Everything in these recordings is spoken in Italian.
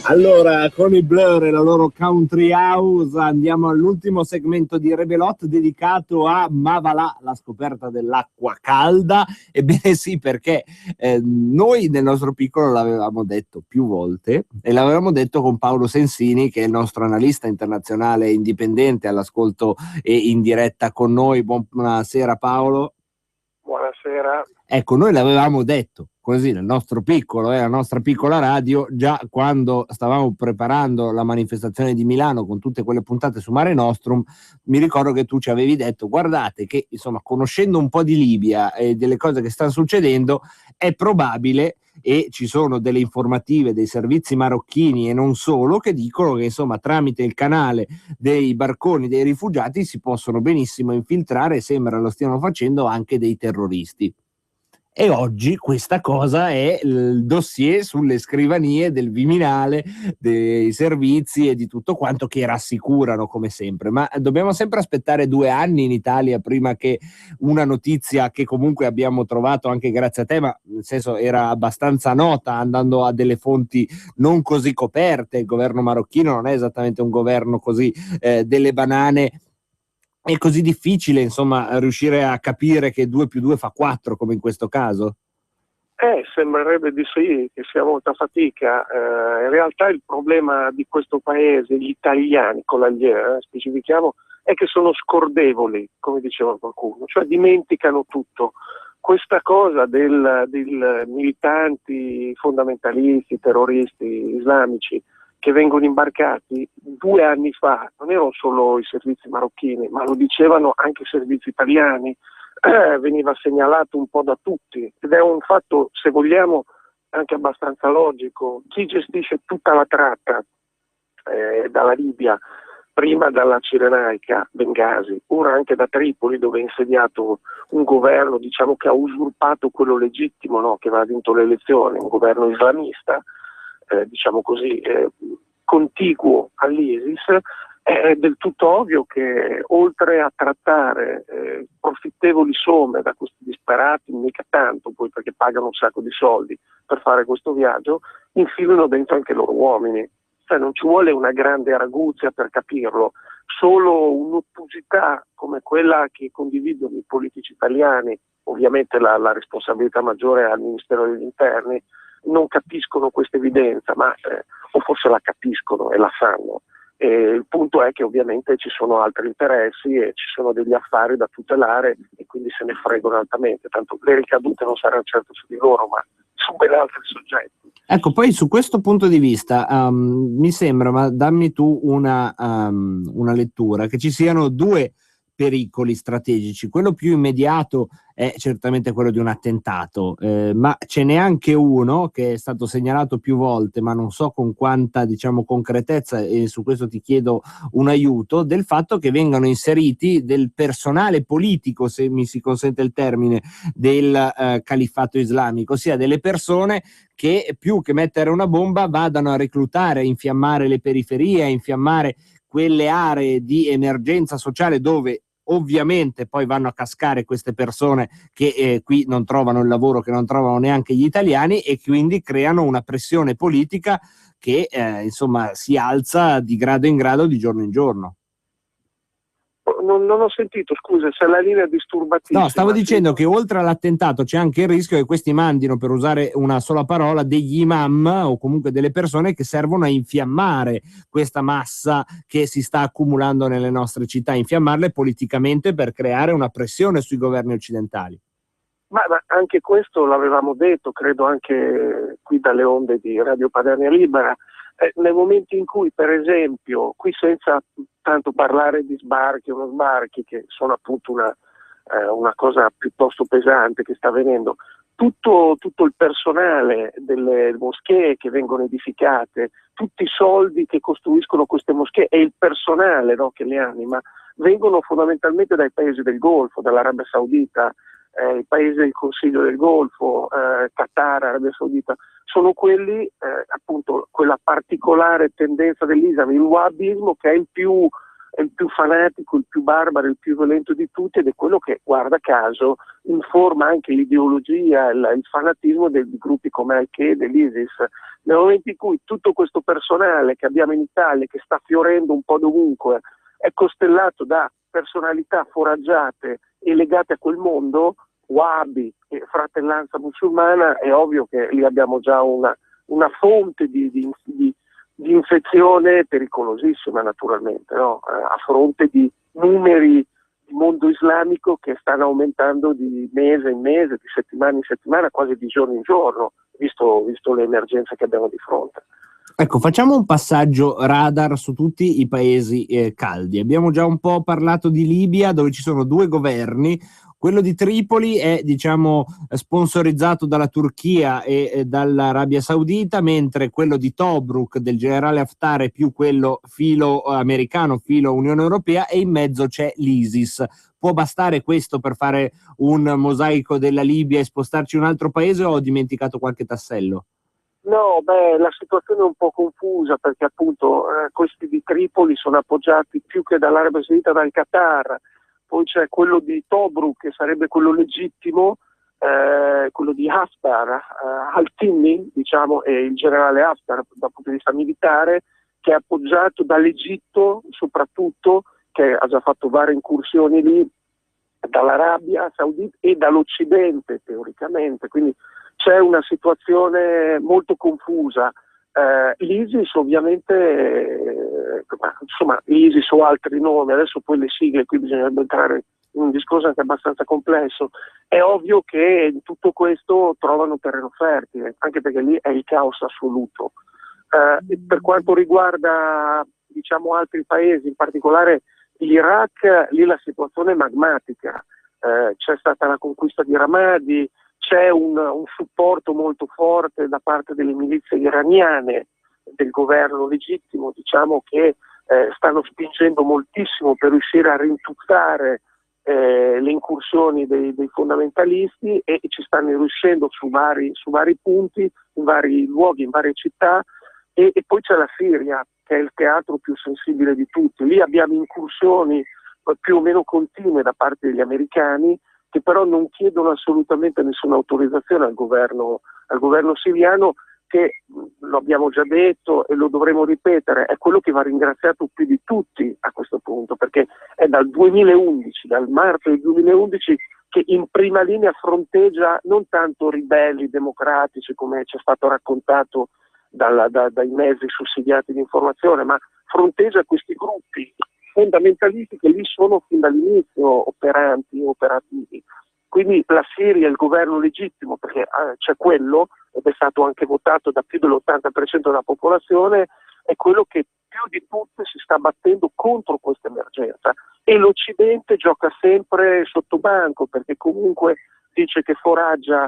Allora, con i Blur e la loro Country House andiamo all'ultimo segmento di Rebelot dedicato a Ma va là, la scoperta dell'acqua calda. Ebbene sì, perché noi nel nostro piccolo l'avevamo detto più volte e l'avevamo detto con Paolo Sensini, che è il nostro analista internazionale indipendente all'ascolto e in diretta con noi. Buonasera Paolo. Buonasera. Ecco, noi l'avevamo detto così nel nostro piccolo, la nostra piccola radio, già quando stavamo preparando la manifestazione di Milano con tutte quelle puntate su Mare Nostrum. Mi ricordo che tu ci avevi detto: guardate che, insomma, conoscendo un po' di Libia e delle cose che stanno succedendo, è probabile, e ci sono delle informative dei servizi marocchini e non solo, che dicono che, insomma, tramite il canale dei barconi dei rifugiati si possono benissimo infiltrare, e sembra lo stiano facendo anche dei terroristi. E oggi questa cosa è il dossier sulle scrivanie del Viminale, dei servizi e di tutto quanto, che rassicurano come sempre. Ma dobbiamo sempre aspettare 2 anni in Italia prima che una notizia, che comunque abbiamo trovato anche grazie a te, ma nel senso era abbastanza nota andando a delle fonti non così coperte. Il governo marocchino non è esattamente un governo così delle banane. È così difficile, insomma, riuscire a capire che 2 più 2 fa 4, come in questo caso? Sembrerebbe di sì, che sia molta fatica. In realtà il problema di questo paese, gli italiani con la specifichiamo, è che sono scordevoli, come diceva qualcuno, cioè dimenticano tutto. Questa cosa del militanti fondamentalisti, terroristi islamici che vengono imbarcati 2 anni fa, non erano solo i servizi marocchini, ma lo dicevano anche i servizi italiani, veniva segnalato un po' da tutti, ed è un fatto, se vogliamo, anche abbastanza logico. Chi gestisce tutta la tratta dalla Libia, prima dalla Cirenaica, Bengasi, ora anche da Tripoli, dove è insediato un governo, diciamo, che ha usurpato quello legittimo, no? Che aveva vinto le elezioni, un governo islamista, diciamo così, contiguo all'ISIS. È del tutto ovvio che, oltre a trattare profittevoli somme da questi disperati, mica tanto poi, perché pagano un sacco di soldi per fare questo viaggio, infilano dentro anche i loro uomini. Cioè non ci vuole una grande arguzia per capirlo, solo un'ottusità come quella che condividono i politici italiani, ovviamente la responsabilità maggiore è al Ministero degli Interni, non capiscono questa evidenza, ma o forse la capiscono e la sanno. E il punto è che ovviamente ci sono altri interessi e ci sono degli affari da tutelare, e quindi se ne fregano altamente, tanto le ricadute non saranno certo su di loro, ma su ben altri soggetti. Ecco, poi su questo punto di vista mi sembra, ma dammi tu una lettura, che ci siano 2 pericoli strategici. Quello più immediato è certamente quello di un attentato, ma ce n'è anche uno che è stato segnalato più volte, ma non so con quanta, diciamo, concretezza, e su questo ti chiedo un aiuto, del fatto che vengano inseriti del personale politico, se mi si consente il termine, del califfato islamico, ossia delle persone che, più che mettere una bomba, vadano a reclutare, a infiammare le periferie, a infiammare quelle aree di emergenza sociale dove ovviamente poi vanno a cascare queste persone che qui non trovano il lavoro, che non trovano neanche gli italiani, e quindi creano una pressione politica che insomma si alza di grado in grado, di giorno in giorno. Non ho sentito, scusa, se la linea è disturbatissima. No, stavo dicendo che oltre all'attentato c'è anche il rischio che questi mandino, per usare una sola parola, degli imam o comunque delle persone che servono a infiammare questa massa che si sta accumulando nelle nostre città, infiammarle politicamente per creare una pressione sui governi occidentali. Ma anche questo l'avevamo detto, credo anche qui dalle onde di Radio Padania Libera, nel momento in cui, per esempio, qui senza tanto parlare di sbarchi o non sbarchi, che sono appunto una cosa piuttosto pesante che sta avvenendo, tutto il personale delle moschee che vengono edificate, tutti i soldi che costruiscono queste moschee e il personale, no, che le anima, vengono fondamentalmente dai paesi del Golfo, dall'Arabia Saudita, i paesi del Consiglio del Golfo, Qatar, Arabia Saudita, sono quelli, appunto, quella particolare tendenza dell'Islam, il wahhabismo, che è il più fanatico, il più barbaro, il più violento di tutti, ed è quello che, guarda caso, informa anche l'ideologia, il fanatismo di gruppi come Al-Qaeda e l'ISIS. Nel momento in cui tutto questo personale che abbiamo in Italia, che sta fiorendo un po' dovunque, è costellato da personalità foraggiate e legate a quel mondo, Wahhabi e fratellanza musulmana, è ovvio che lì abbiamo già una fonte di infezione pericolosissima, naturalmente, no? A fronte di numeri di mondo islamico che stanno aumentando di mese in mese, di settimana in settimana, quasi di giorno in giorno, visto le emergenze che abbiamo di fronte. Ecco, facciamo un passaggio radar su tutti i paesi caldi. Abbiamo già un po' parlato di Libia, dove ci sono due governi. Quello di Tripoli è, diciamo, sponsorizzato dalla Turchia e dall'Arabia Saudita, mentre quello di Tobruk del generale Haftar è più quello filo americano, filo Unione Europea, e in mezzo c'è l'ISIS. Può bastare questo per fare un mosaico della Libia e spostarci in un altro paese, o ho dimenticato qualche tassello? No, la situazione è un po' confusa, perché appunto questi di Tripoli sono appoggiati più che dall'Arabia Saudita dal Qatar. Poi c'è quello di Tobruk, che sarebbe quello legittimo, quello di Haftar, Al-Tinni, diciamo, e il generale Haftar dal punto di vista militare, che è appoggiato dall'Egitto soprattutto, che ha già fatto varie incursioni lì, dall'Arabia Saudita e dall'Occidente teoricamente, quindi c'è una situazione molto confusa. L'ISIS ovviamente, insomma, l'ISIS o altri nomi, adesso poi le sigle, qui bisognerebbe entrare in un discorso anche abbastanza complesso. È ovvio che in tutto questo trovano terreno fertile, anche perché lì è il caos assoluto. Per quanto riguarda, diciamo, altri paesi, in particolare l'Iraq, lì la situazione è magmatica. C'è stata la conquista di Ramadi, c'è un supporto molto forte da parte delle milizie iraniane, del governo legittimo, diciamo, che stanno spingendo moltissimo per riuscire a rintuzzare le incursioni dei fondamentalisti, e ci stanno riuscendo su vari punti, in vari luoghi, in varie città, e poi c'è la Siria, che è il teatro più sensibile di tutti. Lì abbiamo incursioni più o meno continue da parte degli americani, che però non chiedono assolutamente nessuna autorizzazione al governo siriano, che, lo abbiamo già detto e lo dovremo ripetere, è quello che va ringraziato più di tutti a questo punto, perché è dal 2011, dal marzo del 2011, che in prima linea fronteggia non tanto ribelli democratici, come ci è stato raccontato dai mezzi sussidiati di informazione, ma fronteggia questi gruppi fondamentalisti che lì sono fin dall'inizio operativi. Quindi la Siria, il governo legittimo, perché c'è quello, ed è stato anche votato da più dell'80% della popolazione, è quello che più di tutti si sta battendo contro questa emergenza, e l'Occidente gioca sempre sotto banco, perché comunque dice che foraggia,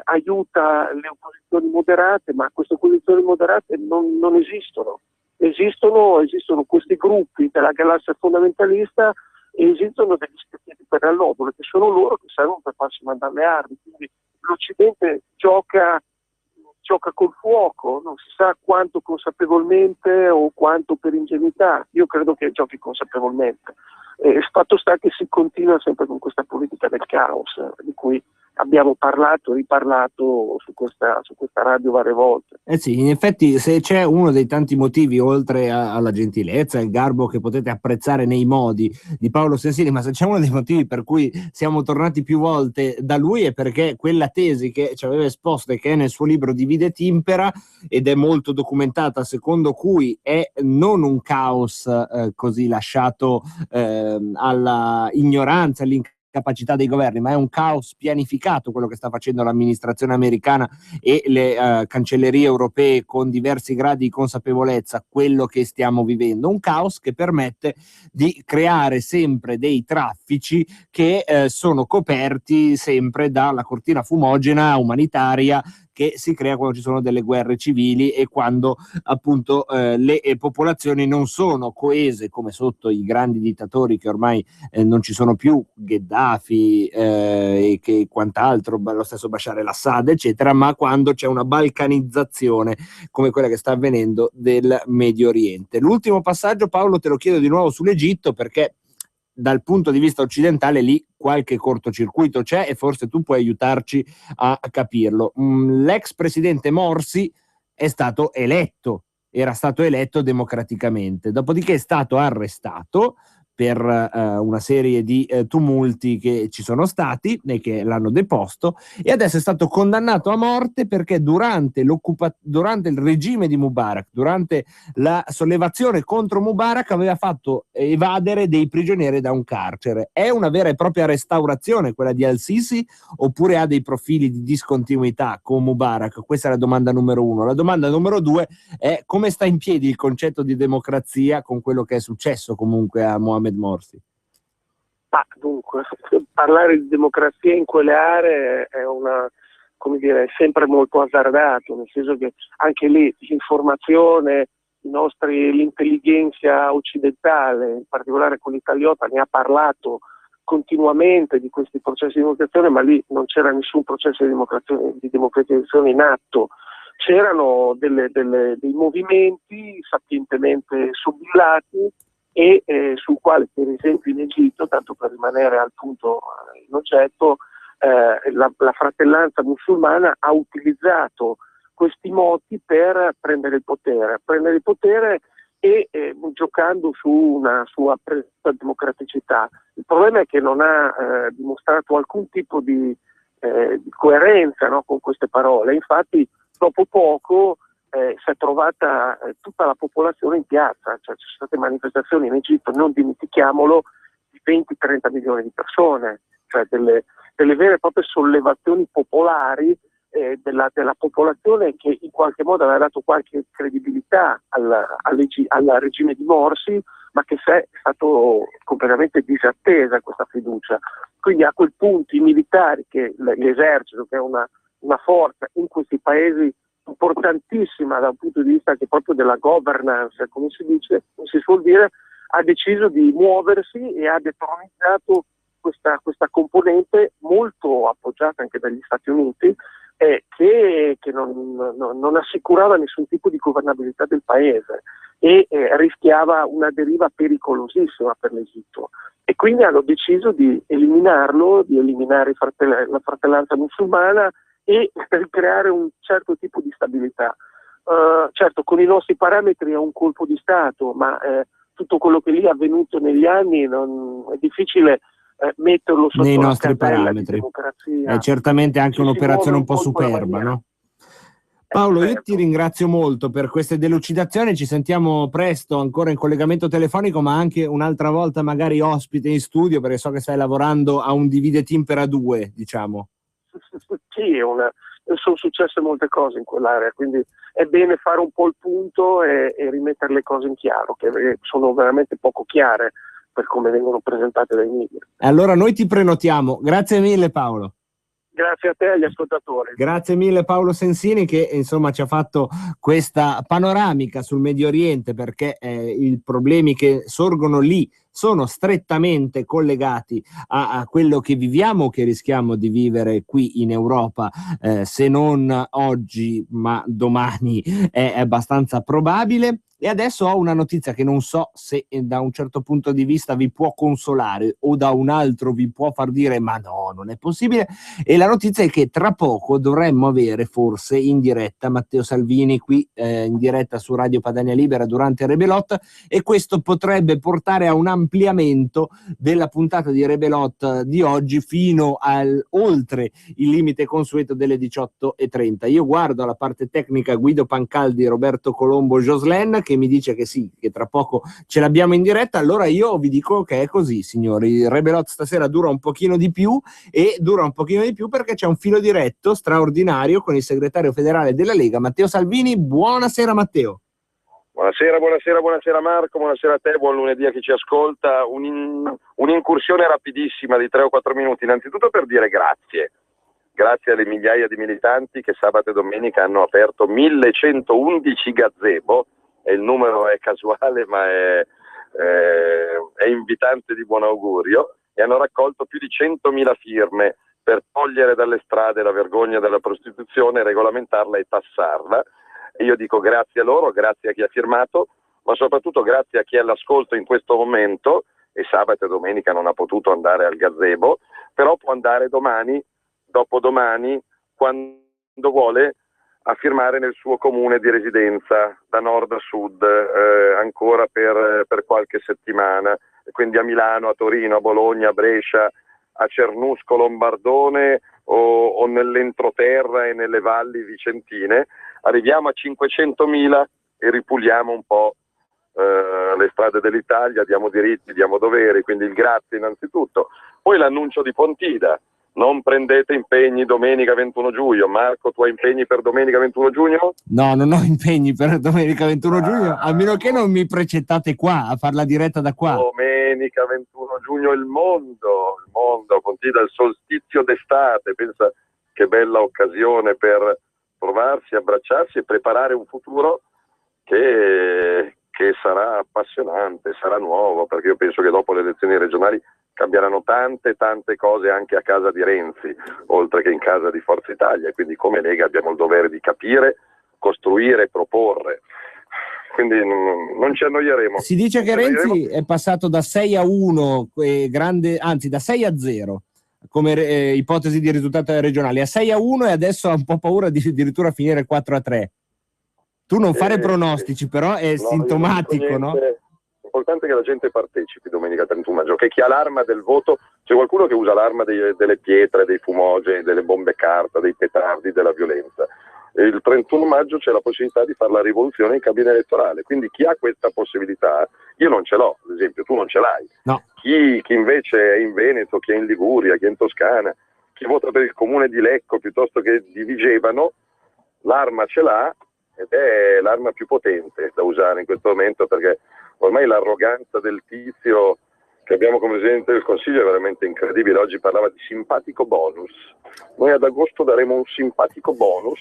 aiuta le opposizioni moderate, ma queste opposizioni moderate non esistono. Esistono questi gruppi della galassia fondamentalista, e esistono degli specchietti per allodole, che sono loro che servono per farsi mandare le armi. Quindi l'Occidente gioca col fuoco, non si sa quanto consapevolmente o quanto per ingenuità. Io credo che giochi consapevolmente. Fatto sta che si continua sempre con questa politica del caos, di cui abbiamo parlato e riparlato su questa radio varie volte. Sì, in effetti, se c'è uno dei tanti motivi, oltre alla gentilezza e il garbo che potete apprezzare nei modi di Paolo Sensini, ma se c'è uno dei motivi per cui siamo tornati più volte da lui, è perché quella tesi che ci aveva esposto e che è nel suo libro Divide et Impera, ed è molto documentata, secondo cui è non un caos così lasciato alla ignoranza, all'incapacità dei governi, ma è un caos pianificato, quello che sta facendo l'amministrazione americana e le cancellerie europee, con diversi gradi di consapevolezza, quello che stiamo vivendo. Un caos che permette di creare sempre dei traffici che sono coperti sempre dalla cortina fumogena umanitaria che si crea quando ci sono delle guerre civili e quando appunto le popolazioni non sono coese, come sotto i grandi dittatori che ormai non ci sono più, Gheddafi e che quant'altro, lo stesso Bashar el-Assad eccetera, ma quando c'è una balcanizzazione come quella che sta avvenendo del Medio Oriente. L'ultimo passaggio, Paolo, te lo chiedo di nuovo sull'Egitto, perché dal punto di vista occidentale lì qualche cortocircuito c'è e forse tu puoi aiutarci a capirlo. L'ex presidente Morsi è stato eletto, era stato eletto democraticamente, dopodiché è stato arrestato per una serie di tumulti che ci sono stati e che l'hanno deposto, e adesso è stato condannato a morte perché durante il regime di Mubarak, durante la sollevazione contro Mubarak, aveva fatto evadere dei prigionieri da un carcere. È una vera e propria restaurazione quella di Al-Sisi, oppure ha dei profili di discontinuità con Mubarak? Questa è la domanda numero uno. La domanda numero due è: come sta in piedi il concetto di democrazia con quello che è successo comunque a Mohamed Morsi? Dunque, parlare di democrazia in quelle aree è è sempre molto azzardato, nel senso che anche lì l'informazione, l'intelligenza occidentale, in particolare con l'italiota, ne ha parlato continuamente di questi processi di democrazia, ma lì non c'era nessun processo di democratizzazione in atto. C'erano dei movimenti sapientemente sobillati e sul quale, per esempio, in Egitto, tanto per rimanere al punto in oggetto, la fratellanza musulmana ha utilizzato questi moti per prendere il potere e giocando su una sua presunta democraticità. Il problema è che non ha dimostrato alcun tipo di coerenza, no, con queste parole. Infatti, dopo poco si è trovata tutta la popolazione in piazza, cioè ci sono state manifestazioni in Egitto, non dimentichiamolo, di 20-30 milioni di persone, cioè delle vere e proprie sollevazioni popolari della popolazione, che in qualche modo aveva dato qualche credibilità al regime di Morsi, ma che è stato completamente disattesa questa fiducia. Quindi a quel punto i militari, l'esercito, che è una forza in questi paesi importantissima dal punto di vista anche proprio della governance, come si suol dire, ha deciso di muoversi e ha detronizzato questa componente molto appoggiata anche dagli Stati Uniti, che non assicurava nessun tipo di governabilità del paese e rischiava una deriva pericolosissima per l'Egitto. E quindi hanno deciso di eliminarlo, di eliminare la fratellanza musulmana e per creare un certo tipo di stabilità. Certo, con i nostri parametri è un colpo di Stato, ma tutto quello che lì è avvenuto negli anni è difficile metterlo sotto nei la nostri parametri. di democrazia. È certamente anche un'operazione un po' superba, no? Paolo, io ti ringrazio molto per queste delucidazioni, ci sentiamo presto ancora in collegamento telefonico, ma anche un'altra volta magari ospite in studio, perché so che stai lavorando a un divide team per a due, diciamo. Sì, sono successe molte cose in quell'area, quindi è bene fare un po' il punto e rimettere le cose in chiaro, che sono veramente poco chiare per come vengono presentate dai media. Allora noi ti prenotiamo. Grazie mille, Paolo. Grazie a te e agli ascoltatori. Grazie mille Paolo Sensini, che insomma ci ha fatto questa panoramica sul Medio Oriente, perché i problemi che sorgono lì sono strettamente collegati a quello che viviamo, che rischiamo di vivere qui in Europa, se non oggi ma domani è abbastanza probabile. E adesso ho una notizia che non so se da un certo punto di vista vi può consolare o da un altro vi può far dire ma no, non è possibile. E la notizia è che tra poco dovremmo avere forse in diretta Matteo Salvini qui in diretta su Radio Padania Libera durante Rebelot, e questo potrebbe portare a un ampliamento della puntata di Rebelot di oggi fino oltre il limite consueto delle 18:30. Io guardo alla parte tecnica Guido Pancaldi, Roberto Colombo, Joslen, che mi dice che sì, che tra poco ce l'abbiamo in diretta. Allora io vi dico che è così, signori. Il Rebelot stasera dura un pochino di più, e dura un pochino di più perché c'è un filo diretto straordinario con il segretario federale della Lega, Matteo Salvini. Buonasera Matteo. Buonasera Marco, buonasera a te, buon lunedì a chi ci ascolta. Un'incursione rapidissima di 3 o 4 minuti, innanzitutto per dire grazie alle migliaia di militanti che sabato e domenica hanno aperto 1111 gazebo, e il numero è casuale ma è invitante di buon augurio, e hanno raccolto più di 100.000 firme per togliere dalle strade la vergogna della prostituzione, regolamentarla e tassarla. E io dico grazie a loro, grazie a chi ha firmato, ma soprattutto grazie a chi è all'ascolto in questo momento e sabato e domenica non ha potuto andare al gazebo, però può andare domani, dopodomani, quando vuole, a firmare nel suo comune di residenza, da nord a sud, ancora per qualche settimana, quindi a Milano, a Torino, a Bologna, a Brescia, a Cernusco, Lombardone o nell'entroterra e nelle valli vicentine, arriviamo a 500.000 e ripuliamo un po' le strade dell'Italia, diamo diritti, diamo doveri, quindi il grazie innanzitutto. Poi l'annuncio di Pontida: non prendete impegni domenica 21 giugno. Marco, tu hai impegni per domenica 21 giugno? No, non ho impegni per domenica 21 giugno, a meno che non mi precettate qua, a far la diretta da qua. Domenica 21 giugno il mondo, Pontida, il solstizio d'estate, pensa che bella occasione per trovarsi, abbracciarsi e preparare un futuro che sarà appassionante, sarà nuovo, perché io penso che dopo le elezioni regionali cambieranno tante cose anche a casa di Renzi, oltre che in casa di Forza Italia, quindi come Lega abbiamo il dovere di capire, costruire e proporre. Quindi non ci annoieremo. Si dice che Renzi è passato da 6-1, anzi da 6-0, come ipotesi di risultato regionale, a 6-1 e adesso ha un po' paura di addirittura finire 4-3. Tu non fare pronostici, però è sintomatico, no? L'importante è che la gente partecipi domenica 31 maggio, che chi ha l'arma del voto, c'è qualcuno che usa l'arma delle pietre, dei fumogeni, delle bombe carta, dei petardi, della violenza. E il 31 maggio c'è la possibilità di fare la rivoluzione in cabina elettorale, quindi chi ha questa possibilità, io non ce l'ho, ad esempio, tu non ce l'hai. No. Chi invece è in Veneto, chi è in Liguria, chi è in Toscana, chi vota per il comune di Lecco piuttosto che di Vigevano, l'arma ce l'ha, ed è l'arma più potente da usare in questo momento, perché ormai l'arroganza del tizio che abbiamo come Presidente del Consiglio è veramente incredibile. Oggi parlava di simpatico bonus. Noi ad agosto daremo un simpatico bonus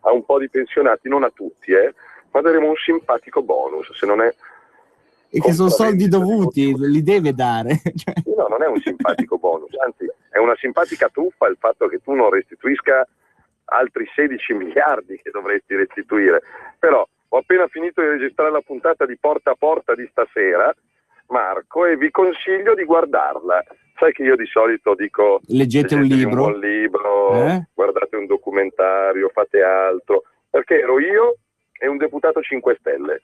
a un po' di pensionati, non a tutti, ma daremo un simpatico bonus, se non è... E che sono soldi dovuti, li deve dare. No, non è un simpatico bonus, anzi è una simpatica truffa il fatto che tu non restituisca altri 16 miliardi che dovresti restituire. Però ho appena finito di registrare la puntata di Porta a Porta di stasera, Marco, e vi consiglio di guardarla. Sai che io di solito dico: leggete un libro, un buon libro, guardate un documentario, fate altro, perché ero io e un deputato 5 Stelle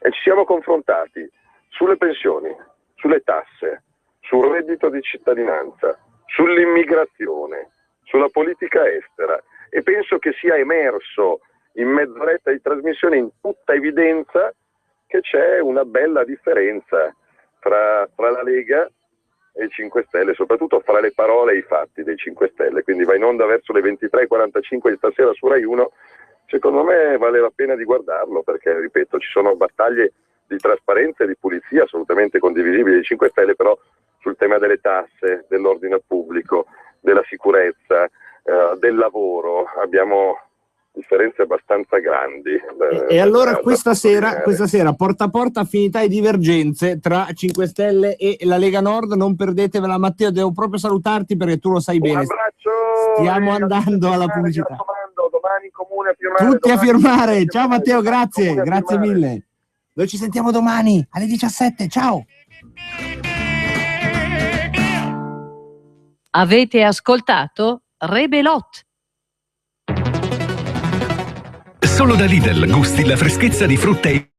e ci siamo confrontati sulle pensioni, sulle tasse, sul reddito di cittadinanza, sull'immigrazione, sulla politica estera, e penso che sia emerso in mezz'oretta di trasmissione in tutta evidenza che c'è una bella differenza tra la Lega e i 5 Stelle, soprattutto fra le parole e i fatti dei 5 Stelle. Quindi va in onda verso le 23:45 di stasera su Rai 1. Secondo me vale la pena di guardarlo, perché, ripeto, ci sono battaglie di trasparenza e di pulizia assolutamente condivisibili dei 5 Stelle, però sul tema delle tasse, dell'ordine pubblico, della sicurezza, del lavoro abbiamo differenze abbastanza grandi. E allora questa sera porta a porta, affinità e divergenze tra 5 Stelle e la Lega Nord. Non perdetevela. Matteo, devo proprio salutarti perché tu lo sai bene. Un abbraccio, stiamo andando alla pubblicità. Domani in comune a firmare. Tutti a firmare. Ciao Matteo, grazie mille. Noi ci sentiamo domani alle 17. Ciao. Avete ascoltato Rebelot. Solo da Lidl gusti la freschezza di frutta e